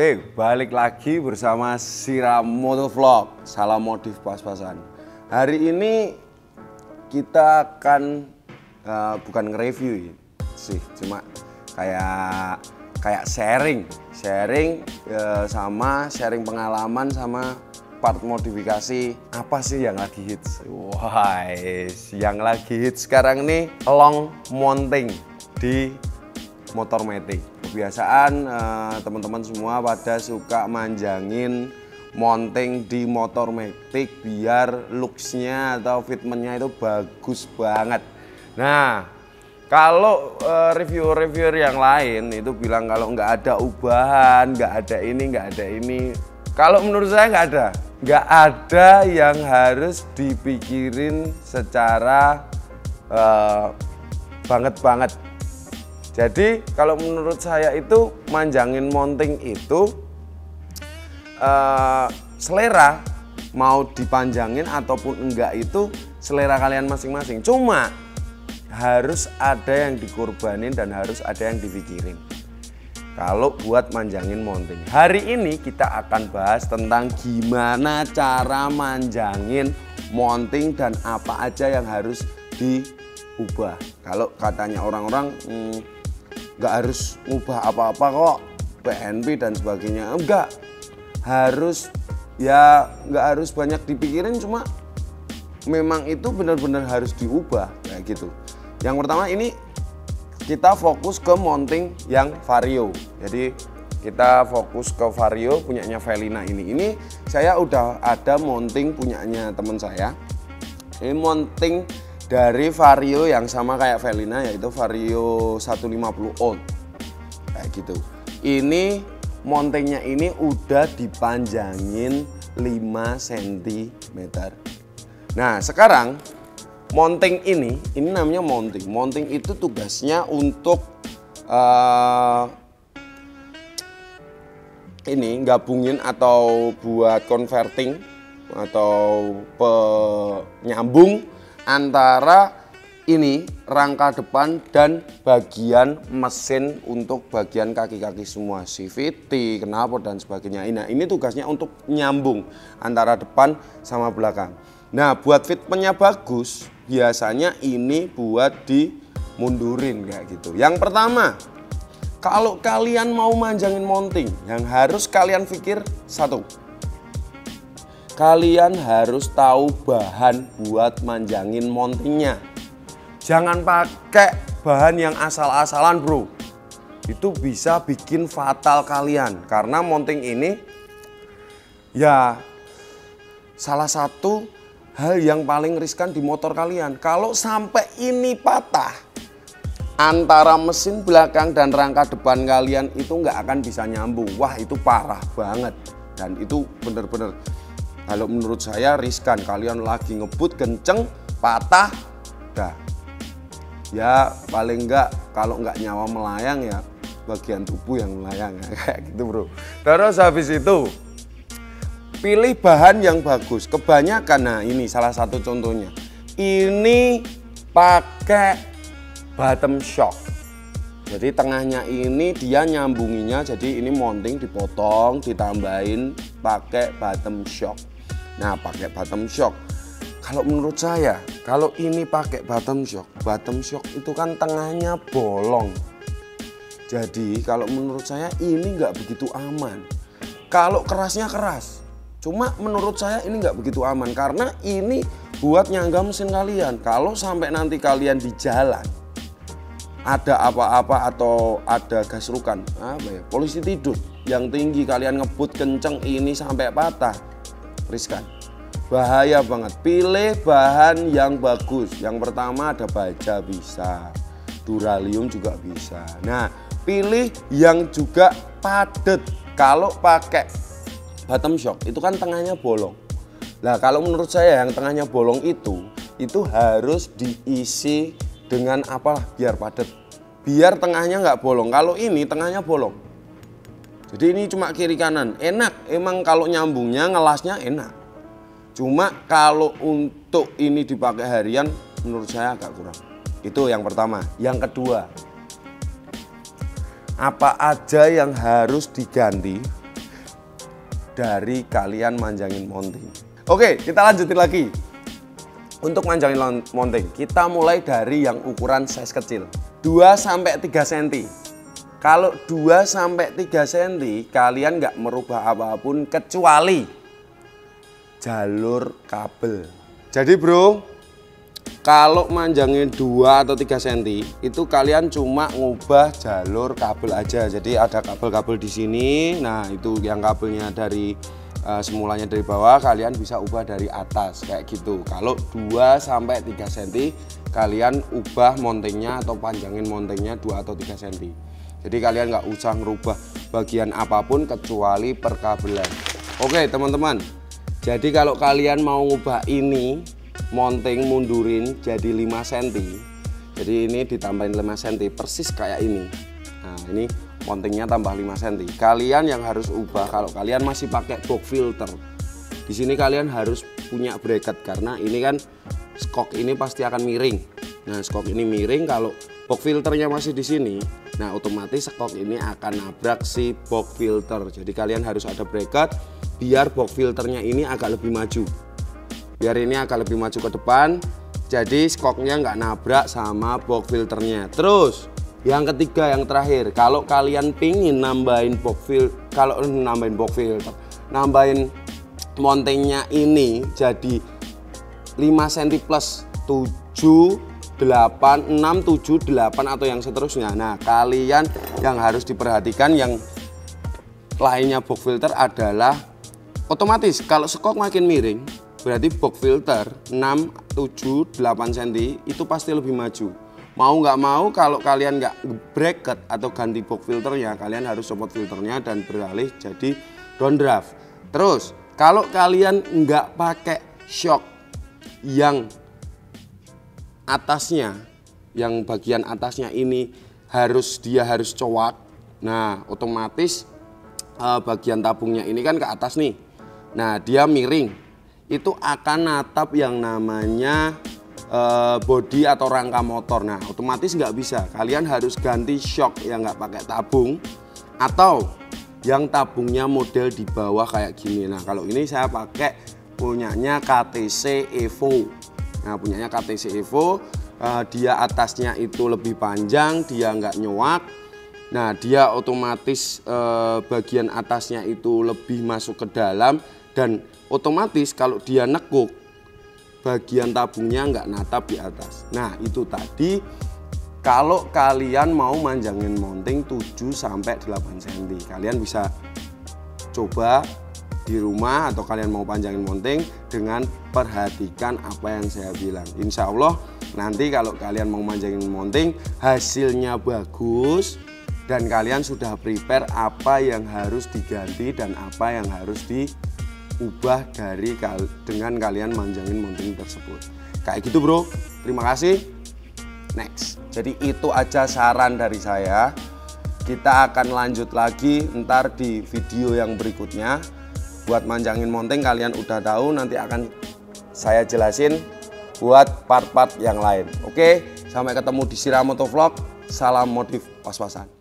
Oke, balik lagi bersama Siram Motovlog. Salam modif pas-pasan. Hari ini kita akan bukan nge-review sih, cuma kayak sharing sama sharing pengalaman sama part modifikasi apa sih yang lagi hits. Wah, yang lagi hits sekarang nih long mounting di motor matic. Kebiasaan teman-teman semua pada suka manjangin mounting di motor matic biar looksnya atau fitmentnya itu bagus banget. Nah, kalau reviewer yang lain itu bilang kalau nggak ada ubahan, nggak ada ini. Kalau menurut saya nggak ada yang harus dipikirin secara banget. Jadi kalau menurut saya itu manjangin mounting itu selera, mau dipanjangin ataupun enggak itu selera kalian masing-masing. Cuma harus ada yang dikorbanin dan harus ada yang dipikirin kalau buat manjangin mounting. Hari ini kita akan bahas tentang gimana cara manjangin mounting dan apa aja yang harus diubah. Kalau katanya orang-orang nggak harus ngubah apa-apa kok, PNP dan sebagainya, nggak harus banyak dipikirin, cuma memang itu benar-benar harus diubah kayak gitu. Yang pertama ini kita fokus ke mounting yang Vario. Jadi kita fokus ke Vario punyanya Velina ini. Ini saya udah ada mounting punyanya teman saya. Ini mounting dari Vario yang sama kayak Velina, yaitu Vario 150 ohm kayak gitu. Ini mountingnya ini udah dipanjangin 5 cm. Nah sekarang mounting ini namanya mounting. Mounting itu tugasnya untuk ini gabungin atau buat converting atau penyambung antara ini rangka depan dan bagian mesin untuk bagian kaki-kaki semua, CVT, knalpot dan sebagainya. Nah, ini tugasnya untuk nyambung antara depan sama belakang. Nah, buat fitmentnya bagus, biasanya ini buat dimundurin kayak gitu. Yang pertama, kalau kalian mau manjangin mounting, yang harus kalian pikir satu, kalian harus tahu bahan buat manjangin mountingnya. Jangan pakai bahan yang asal-asalan bro, itu bisa bikin fatal kalian. Karena mounting ini ya salah satu hal yang paling riskan di motor kalian. Kalau sampai ini patah, antara mesin belakang dan rangka depan kalian itu nggak akan bisa nyambung. Wah, itu parah banget. Dan itu bener-bener, kalau menurut saya riskan. Kalian lagi ngebut kenceng, patah, dah. Ya paling enggak, kalau enggak nyawa melayang ya bagian tubuh yang melayang kayak gitu bro. Terus habis itu pilih bahan yang bagus. Kebanyakan, nah ini salah satu contohnya. Ini pakai bottom shock. Jadi tengahnya ini dia nyambunginya, jadi ini mounting dipotong, ditambahin pakai bottom shock. Nah, pakai bottom shock. Kalau menurut saya, kalau ini pakai bottom shock itu kan tengahnya bolong. Jadi kalau menurut saya ini nggak begitu aman. Kalau kerasnya keras, cuma menurut saya ini nggak begitu aman karena ini buat nyangga mesin kalian. Kalau sampai nanti kalian di jalan ada apa-apa atau ada gasrukan, polisi tidur yang tinggi, kalian ngebut kenceng ini sampai patah, riskan. Bahaya banget. Pilih bahan yang bagus. Yang pertama ada baja bisa, Duralium juga bisa. Nah, pilih yang juga padat. Kalau pakai bottom shock itu kan tengahnya bolong. Nah, kalau menurut saya yang tengahnya bolong itu harus diisi dengan apalah biar padat. Biar tengahnya nggak bolong. Kalau ini tengahnya bolong. Jadi ini cuma kiri kanan. Enak. Emang kalau nyambungnya ngelasnya enak. Cuma kalau untuk ini dipakai harian menurut saya agak kurang. Itu yang pertama. Yang kedua, apa aja yang harus diganti dari kalian manjangin mounting. Oke, kita lanjutin lagi. Untuk manjangin mounting, kita mulai dari yang ukuran size kecil, 2-3 cm. Kalau 2-3 cm, kalian nggak merubah apapun kecuali jalur kabel. Jadi bro, kalau manjangin 2 atau 3 cm, itu kalian cuma ngubah jalur kabel aja. Jadi ada kabel-kabel di sini. Nah, itu yang kabelnya dari semulanya dari bawah, kalian bisa ubah dari atas kayak gitu. Kalau 2-3 cm, kalian ubah mountingnya atau panjangin mountingnya 2 atau 3 cm. Jadi kalian nggak usah ngerubah bagian apapun kecuali perkabelan. Oke teman-teman, jadi kalau kalian mau ngubah ini mounting mundurin jadi 5 cm, jadi ini ditambahin 5 cm persis kayak ini. Nah ini mountingnya tambah 5 cm. Kalian yang harus ubah kalau kalian masih pakai box filter. Di sini kalian harus punya bracket karena ini kan skok ini pasti akan miring. Nah, skok ini miring kalau box filternya masih di sini. Nah, otomatis skok ini akan nabrak si box filter. Jadi kalian harus ada bracket biar box filternya ini agak lebih maju. Biar ini agak lebih maju ke depan. Jadi skoknya nggak nabrak sama box filternya. Terus yang ketiga, yang terakhir, kalau kalian pingin nambahin box filter, nambahin mountingnya ini jadi 5 cm plus 7, 8, 6, 7, 8 atau yang seterusnya. Nah, kalian yang harus diperhatikan yang lainnya box filter adalah otomatis kalau skok makin miring, berarti box filter 6, 7, 8 cm itu pasti lebih maju. Mau nggak mau kalau kalian nggak bracket atau ganti box filternya, kalian harus copot filternya dan beralih jadi downdraft. Terus kalau kalian nggak pakai shock yang atasnya, yang bagian atasnya ini harus cowok. Nah otomatis bagian tabungnya ini kan ke atas nih. Nah dia miring, itu akan natap yang namanya bodi atau rangka motor. Nah otomatis nggak bisa, kalian harus ganti shock yang nggak pakai tabung atau yang tabungnya model di bawah kayak gini. Nah kalau ini saya pakai punyanya KTC Evo. Nah punyanya KTC Evo, dia atasnya itu lebih panjang, dia nggak nyowak. Nah dia otomatis bagian atasnya itu lebih masuk ke dalam dan otomatis kalau dia nekuk bagian tabungnya nggak natap di atas. Nah itu tadi kalau kalian mau manjangin mounting 7-8 cm, kalian bisa coba di rumah atau kalian mau panjangin mounting dengan perhatikan apa yang saya bilang. Insya Allah nanti kalau kalian mau manjangin mounting hasilnya bagus dan kalian sudah prepare apa yang harus diganti dan apa yang harus diubah dengan kalian manjangin mounting tersebut. Kayak gitu bro, terima kasih. Next, jadi itu aja saran dari saya. Kita akan lanjut lagi ntar di video yang berikutnya. Buat manjangin mounting kalian udah tahu, nanti akan saya jelasin buat part-part yang lain. Oke, sampai ketemu di Sira Motovlog. Salam modif pas-pasan.